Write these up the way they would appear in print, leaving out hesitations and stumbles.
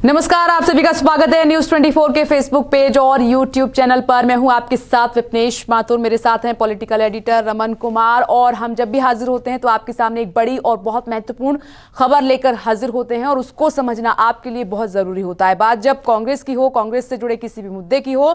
नमस्कार, आप सभी का स्वागत है न्यूज 24 के फेसबुक पेज और यूट्यूब चैनल पर। मैं हूं आपके साथ विपनेश माथुर। मेरे साथ हैं पॉलिटिकल एडिटर रमन कुमार और हम जब भी हाजिर होते हैं तो आपके सामने एक बड़ी और बहुत महत्वपूर्ण खबर लेकर हाजिर होते हैं और उसको समझना आपके लिए बहुत जरूरी होता है। बात जब कांग्रेस की हो, कांग्रेस से जुड़े किसी भी मुद्दे की हो,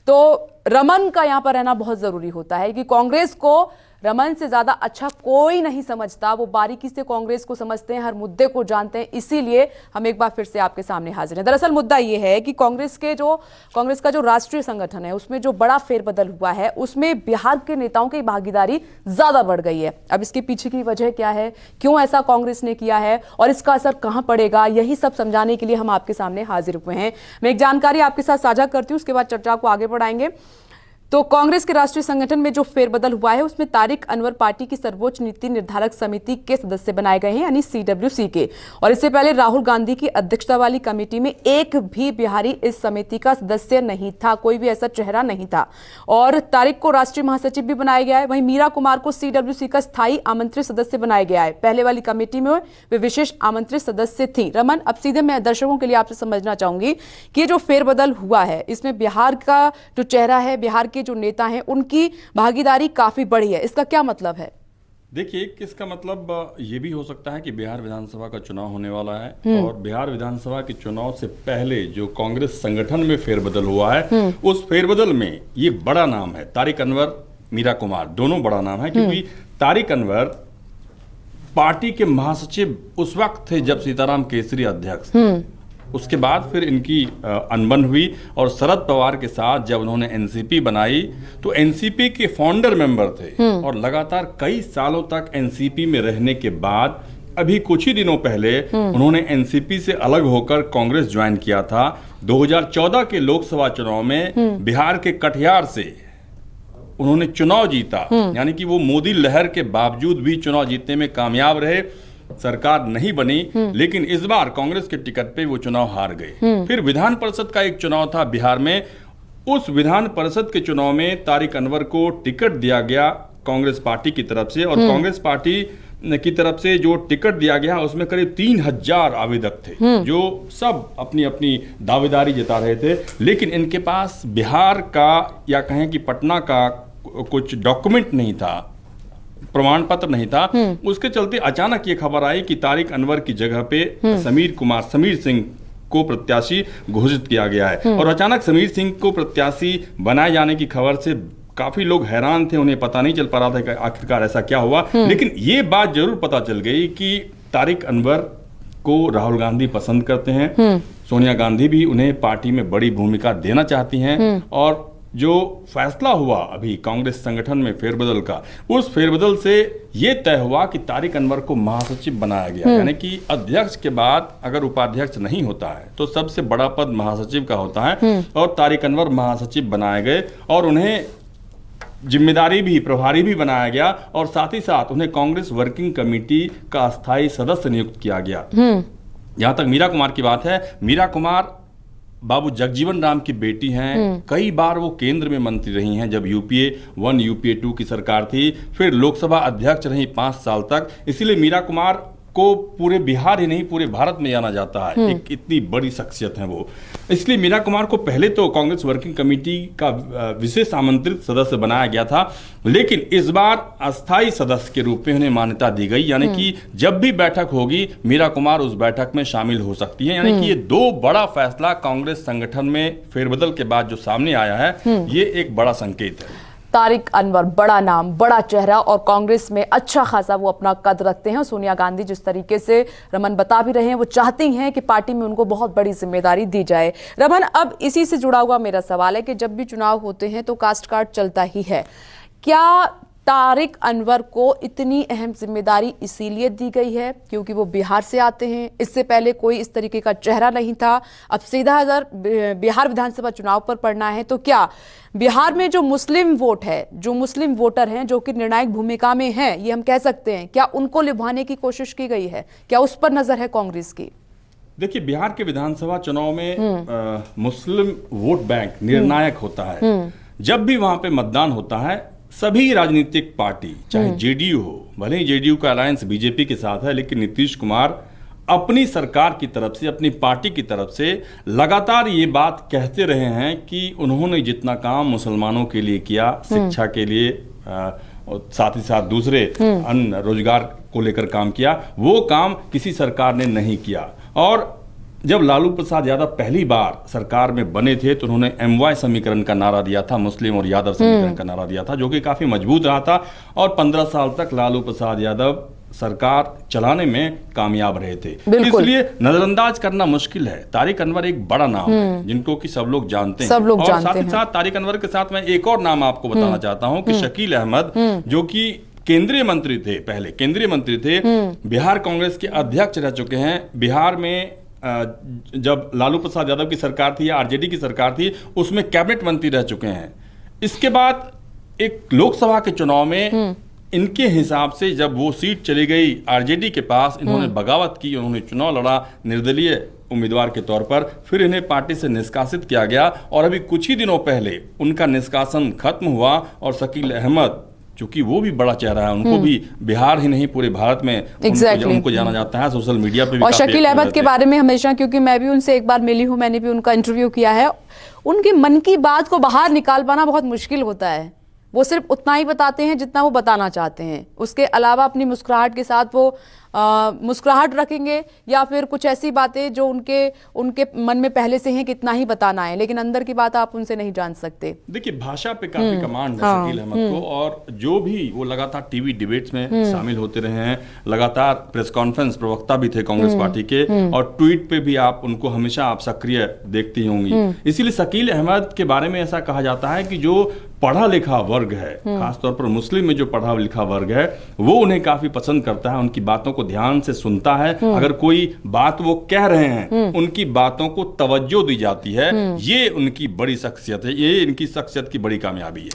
तो रमन का यहां पर रहना बहुत जरूरी होता है कि कांग्रेस को रमन से ज्यादा अच्छा कोई नहीं समझता। वो बारीकी से कांग्रेस को समझते हैं, हर मुद्दे को जानते हैं। इसीलिए हम एक बार फिर से आपके सामने हाजिर हैं। दरअसल मुद्दा ये है कि कांग्रेस का जो राष्ट्रीय संगठन है उसमें जो बड़ा फेरबदल हुआ है उसमें बिहार के नेताओं की भागीदारी ज्यादा बढ़ गई है। अब इसके पीछे की वजह क्या है, क्यों ऐसा कांग्रेस ने किया है और इसका असर कहां पड़ेगा, यही सब समझाने के लिए हम आपके सामने हाजिर हुए हैं। मैं एक जानकारी आपके साथ साझा करती हूं, उसके बाद चर्चा को आगे बढ़ाएंगे। तो कांग्रेस के राष्ट्रीय संगठन में जो फेरबदल हुआ है उसमें तारिक अनवर पार्टी की सर्वोच्च नीति निर्धारक समिति के सदस्य बनाए गए हैं, यानी CWC के। और इससे पहले राहुल गांधी की अध्यक्षता वाली कमेटी में एक भी बिहारी इस समिति का सदस्य नहीं था, कोई भी ऐसा चेहरा नहीं था। और तारिक को राष्ट्रीय महासचिव भी बनाया गया है। वहीं मीरा कुमार को CWC का स्थायी आमंत्रित सदस्य बनाया गया है। पहले वाली कमेटी में वे विशेष आमंत्रित सदस्य थी। रमन, अब सीधे मैं दर्शकों के लिए आपसे समझना चाहूंगी कि ये जो फेरबदल हुआ है इसमें बिहार का जो चेहरा है, बिहार जो नेता हैं उनकी भागीदारी काफी बड़ी है। इसका क्या मतलब है? देखिए, इसका मतलब ये भी हो सकता है कि बिहार विधानसभा का चुनाव होने वाला है और बिहार विधानसभा के चुनाव से पहले जो कांग्रेस संगठन में फेरबदल हुआ है उस फेरबदल में ये बड़ा नाम है तारिक अनवर, मीरा कुमार, दोनों बड़ा नाम है। क्योंकि तारिक अनवर पार्टी के महासचिव उस वक्त थे जब सीताराम केसरी अध्यक्ष थे। उसके बाद फिर इनकी अनबन हुई और शरद पवार के साथ जब उन्होंने एनसीपी बनाई तो एनसीपी के फाउंडर मेंबर थे और लगातार कई सालों तक एनसीपी में रहने के बाद अभी कुछ ही दिनों पहले उन्होंने एनसीपी से अलग होकर कांग्रेस ज्वाइन किया था। 2014 के लोकसभा चुनाव में बिहार के कटिहार से उन्होंने चुनाव जीता, यानी कि वो मोदी लहर के बावजूद भी चुनाव जीतने में कामयाब रहे। सरकार नहीं बनी, लेकिन इस बार कांग्रेस के टिकट पे वो चुनाव हार गए। फिर विधान परिषद का एक चुनाव था बिहार में। उस विधान परिषद के चुनाव में तारिक अनवर को टिकट दिया गया कांग्रेस पार्टी की तरफ से और कांग्रेस पार्टी की तरफ से जो टिकट दिया गया उसमें करीब 3000 आवेदक थे जो सब अपनी अपनी दावेदारी जता रहे थे। लेकिन इनके पास बिहार का या कहें कि पटना का कुछ डॉक्यूमेंट नहीं था, प्रमाण पत्र नहीं था। उसके चलते अचानक ये खबर आई कि तारिक अनवर की जगह पे समीर सिंह को प्रत्याशी घोषित किया गया है। और अचानक समीर सिंह को प्रत्याशी बनाए जाने की खबर से काफी लोग हैरान थे, उन्हें पता नहीं चल पा रहा था कि आखिरकार ऐसा क्या हुआ। लेकिन ये बात जरूर पता चल गई कि तारिक अनवर को राहुल गांधी पसंद करते हैं, सोनिया गांधी भी उन्हें पार्टी में बड़ी भूमिका देना चाहती हैं। और जो फैसला हुआ अभी कांग्रेस संगठन में फेरबदल का, उस फेरबदल से यह तय हुआ कि तारिक अनवर को महासचिव बनाया गया। यानी कि अध्यक्ष के बाद अगर उपाध्यक्ष नहीं होता है तो सबसे बड़ा पद महासचिव का होता है और तारिक अनवर महासचिव बनाए गए और उन्हें जिम्मेदारी भी, प्रभारी भी बनाया गया और साथ ही साथ उन्हें कांग्रेस वर्किंग कमेटी का अस्थायी सदस्य नियुक्त किया गया। जहां तक मीरा कुमार की बात है, मीरा कुमार बाबू जगजीवन राम की बेटी हैं। कई बार वो केंद्र में मंत्री रही हैं जब UPA 1 UPA 2 की सरकार थी। फिर लोकसभा अध्यक्ष रही 5 साल तक। इसीलिए मीरा कुमार को पूरे बिहार ही नहीं पूरे भारत में जाना जाता है, एक इतनी बड़ी शख्सियत है वो। इसलिए मीरा कुमार को पहले तो कांग्रेस वर्किंग कमेटी का विशेष आमंत्रित सदस्य बनाया गया था, लेकिन इस बार अस्थायी सदस्य के रूप में उन्हें मान्यता दी गई। यानी कि जब भी बैठक होगी मीरा कुमार उस बैठक में शामिल हो सकती है। यानी कि ये दो बड़ा फैसला कांग्रेस संगठन में फेरबदल के बाद जो सामने आया है, ये एक बड़ा संकेत है। तारिक अनवर बड़ा नाम, बड़ा चेहरा और कांग्रेस में अच्छा खासा वो अपना कद रखते हैं। सोनिया गांधी जिस तरीके से रमन बता भी रहे हैं, वो चाहती हैं कि पार्टी में उनको बहुत बड़ी जिम्मेदारी दी जाए। रमन, अब इसी से जुड़ा हुआ मेरा सवाल है कि जब भी चुनाव होते हैं तो कास्ट कार्ड चलता ही है। क्या तारिक अनवर को इतनी अहम जिम्मेदारी इसीलिए दी गई है क्योंकि वो बिहार से आते हैं? इससे पहले कोई इस तरीके का चेहरा नहीं था, अब सीधा अगर बिहार विधानसभा चुनाव पर पड़ना है तो क्या बिहार में जो मुस्लिम वोट है, जो मुस्लिम वोटर हैं जो कि निर्णायक भूमिका में हैं, ये हम कह सकते हैं, क्या उनको लुभाने की कोशिश की गई है? क्या उस पर नजर है कांग्रेस की? देखिए, बिहार के विधानसभा चुनाव में मुस्लिम वोट बैंक निर्णायक होता है। जब भी वहां पे मतदान होता है सभी राजनीतिक पार्टी, चाहे जेडीयू हो, भले ही जेडीयू का अलायंस बीजेपी के साथ है, लेकिन नीतीश कुमार अपनी सरकार की तरफ से, अपनी पार्टी की तरफ से लगातार ये बात कहते रहे हैं कि उन्होंने जितना काम मुसलमानों के लिए किया, शिक्षा के लिए और साथ ही साथ दूसरे अन्य रोजगार को लेकर काम किया, वो काम किसी सरकार ने नहीं किया। और जब लालू प्रसाद यादव पहली बार सरकार में बने थे तो उन्होंने MY समीकरण का नारा दिया था, मुस्लिम और यादव समीकरण का नारा दिया था, जो कि काफी मजबूत रहा था। और 15 साल तक लालू प्रसाद यादव सरकार चलाने में कामयाब रहे थे। इसलिए नजरअंदाज करना मुश्किल है। तारिक अनवर एक बड़ा नाम है जिनको कि सब लोग जानते हैं, और साथ ही साथ तारिक अनवर के साथ मैं एक और नाम आपको बताना चाहता हूं कि शकील अहमद, जो कि केंद्रीय मंत्री थे, पहले केंद्रीय मंत्री थे, बिहार कांग्रेस के अध्यक्ष रह चुके हैं। बिहार में जब लालू प्रसाद यादव की सरकार थी या RJD की सरकार थी, उसमें कैबिनेट मंत्री रह चुके हैं। इसके बाद एक लोकसभा के चुनाव में इनके हिसाब से जब वो सीट चली गई RJD के पास, इन्होंने बगावत की, उन्होंने चुनाव लड़ा निर्दलीय उम्मीदवार के तौर पर, फिर इन्हें पार्टी से निष्कासित किया गया और अभी कुछ ही दिनों पहले उनका निष्कासन खत्म हुआ और शकील अहमद, चूंकि वो भी बड़ा चेहरा है, उनको भी बिहार ही नहीं पूरे भारत में उनको जाना जाता है, सोशल मीडिया पे भी। और शकील अहमद के बारे में हमेशा, क्योंकि मैं भी उनसे एक बार मिली हूं, मैंने भी उनका इंटरव्यू किया है, उनके मन की बात को बाहर निकाल पाना बहुत मुश्किल होता है। वो सिर्फ उतना ही बताते हैं जितना वो बताना चाहते हैं, उसके अलावा अपनी मुस्कुराहट के साथ वो मुस्कुराहट रखेंगे या फिर कुछ ऐसी बातें जो उनके मन में पहले से हैं कितना ही बताना है, लेकिन अंदर की बात आप उनसे नहीं जान सकते। देखिए, भाषा पे काफी कमांड है शकील अहमद को, और जो भी वो लगातार टीवी डिबेट्स में शामिल होते रहे हैं, लगातार प्रेस कॉन्फ्रेंस प्रवक्ता भी थे कांग्रेस पार्टी के, और ट्वीट पे भी आप उनको हमेशा आप सक्रिय देखती होंगी। इसीलिए शकील अहमद के बारे में ऐसा कहा जाता है कि जो पढ़ा लिखा वर्ग है, खासतौर पर मुस्लिम में जो पढ़ा लिखा वर्ग है, वो उन्हें काफी पसंद करता है, उनकी बातों को ध्यान से सुनता है। अगर कोई बात वो कह रहे हैं, उनकी बातों को तवज्जो दी जाती है। ये उनकी बड़ी शख्सियत है, ये इनकी शख्सियत की बड़ी कामयाबी है।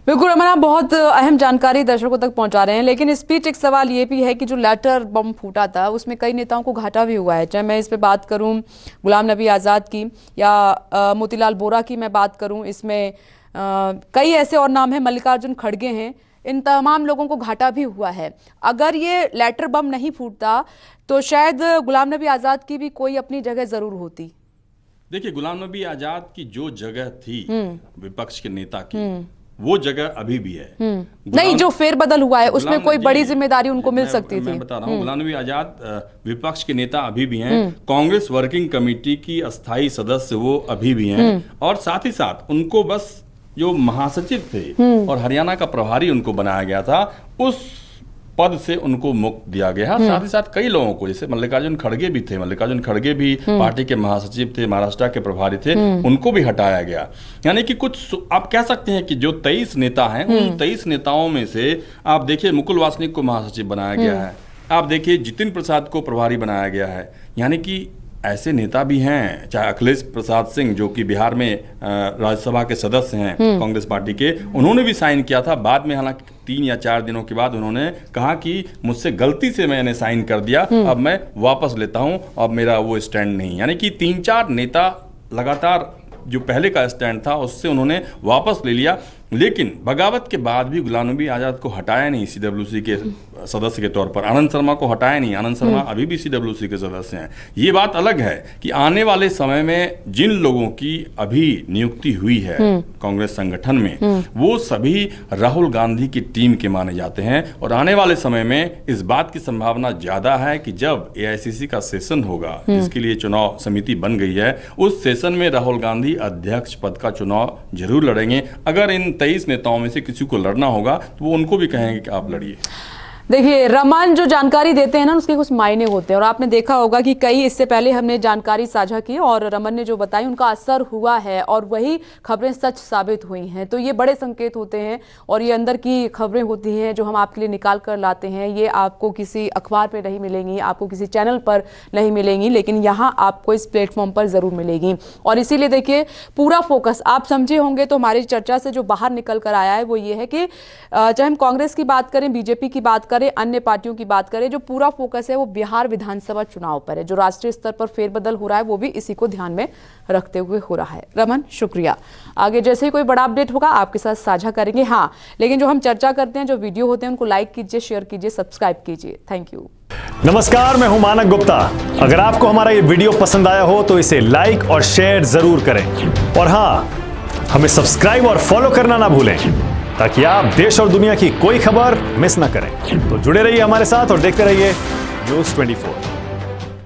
बिल्कुल रमन, आप बहुत अहम जानकारी दर्शकों तक पहुंचा रहे हैं, लेकिन इस बीच एक सवाल ये भी है कि जो लेटर बम फूटा था उसमें कई नेताओं को घाटा भी हुआ है। चाहे मैं इस पे बात करूं गुलाम नबी आज़ाद की या मोतीलाल वोरा की मैं बात करूं, इसमें कई ऐसे और नाम हैं, मल्लिकार्जुन खड़गे हैं, इन तमाम लोगों को घाटा भी हुआ है। अगर ये लेटर बम नहीं फूटता तो शायद गुलाम नबी आज़ाद की भी कोई अपनी जगह जरूर होती। देखिए, गुलाम नबी आज़ाद की जो जगह थी विपक्ष के नेता की, वो जगह अभी भी है। नहीं, जो फेरबदल हुआ है उसमें कोई बड़ी जिम्मेदारी उनको मिल सकती थी। मैं बता रहा हूँ, गुलाम नबी आज़ाद विपक्ष के नेता अभी भी हैं, कांग्रेस वर्किंग कमेटी की अस्थायी सदस्य वो अभी भी हैं, और साथ ही साथ उनको बस जो महासचिव थे और हरियाणा का प्रभारी उनको बनाया गया था, उस पद से उनको मुक्त दिया गया। साथ ही साथ कई लोगों को, जैसे मल्लिकार्जुन खड़गे भी थे, मल्लिकार्जुन खड़गे भी पार्टी के महासचिव थे, महाराष्ट्र के प्रभारी थे, उनको भी हटाया गया। यानी कि कुछ आप कह सकते हैं कि जो 23 नेता हैं, उन 23 नेताओं में से आप देखिए मुकुल वासनिक को महासचिव बनाया गया है, आप देखिए जितिन प्रसाद को प्रभारी बनाया गया है। यानी कि ऐसे नेता भी हैं, चाहे अखिलेश प्रसाद सिंह जो कि बिहार में राज्यसभा के सदस्य हैं कांग्रेस पार्टी के, उन्होंने भी साइन किया था। बाद में हालांकि 3 या 4 दिनों के बाद उन्होंने कहा कि मुझसे गलती से मैंने साइन कर दिया, अब मैं वापस लेता हूं, अब मेरा वो स्टैंड नहीं। यानी कि 3-4 नेता लगातार जो पहले का स्टैंड था उससे उन्होंने वापस ले लिया। लेकिन बगावत के बाद भी गुलाम नबी आज़ाद को हटाया नहीं CWC के सदस्य के तौर पर, आनंद शर्मा को हटाया नहीं, आनंद शर्मा अभी भी CWC के सदस्य हैं। ये बात अलग है कि आने वाले समय में जिन लोगों की अभी नियुक्ति हुई है कांग्रेस संगठन में, वो सभी राहुल गांधी की टीम के माने जाते हैं, और आने वाले समय में इस बात की संभावना ज्यादा है कि जब AICC का सेशन होगा, जिसके लिए चुनाव समिति बन गई है, उस सेशन में राहुल गांधी अध्यक्ष पद का चुनाव जरूर लड़ेंगे। अगर इन 23 नेताओं में से किसी को लड़ना होगा तो वो उनको भी कहेंगे कि आप लड़िए। देखिए, रमन जो जानकारी देते हैं ना, उसके कुछ मायने होते हैं, और आपने देखा होगा कि कई इससे पहले हमने जानकारी साझा की और रमन ने जो बताई उनका असर हुआ है, और वही खबरें सच साबित हुई हैं। तो ये बड़े संकेत होते हैं, और ये अंदर की खबरें होती हैं जो हम आपके लिए निकाल कर लाते हैं। ये आपको किसी अखबार पर नहीं मिलेंगी, आपको किसी चैनल पर नहीं मिलेंगी, लेकिन यहाँ आपको इस प्लेटफॉर्म पर ज़रूर मिलेगी। और इसीलिए देखिए, पूरा फोकस आप समझे होंगे तो हमारी चर्चा से जो बाहर निकल कर आया है वो ये है कि चाहे हम कांग्रेस की बात करें, बीजेपी की बात करें, अन्य पार्टियों की बात करें, जो पूरा फोकस है वो बिहार विधानसभा चुनाव पर है। जो राष्ट्रीय स्तर पर फेरबदल हो रहा है वो भी इसी को ध्यान में रखते हुए हो रहा है। रमन, शुक्रिया। आगे जैसे ही कोई बड़ा अपडेट होगा आपके साथ साझा करेंगे। हाँ, लेकिन जो हम चर्चा करते हैं, जो वीडियो होते हैं, उनको लाइक कीजिए, शेयर कीजिए, सब्सक्राइब कीजिए। Thank you. नमस्कार, मैं हूं मानक गुप्ता। अगर आपको हमारा ये वीडियो पसंद आया हो तो इसे लाइक और शेयर जरूर करें और हाँ, हमें सब्सक्राइब और फॉलो करना ना भूलें ताकि आप देश और दुनिया की कोई खबर मिस ना करें। तो जुड़े रहिए हमारे साथ और देखते रहिए न्यूज़ 24।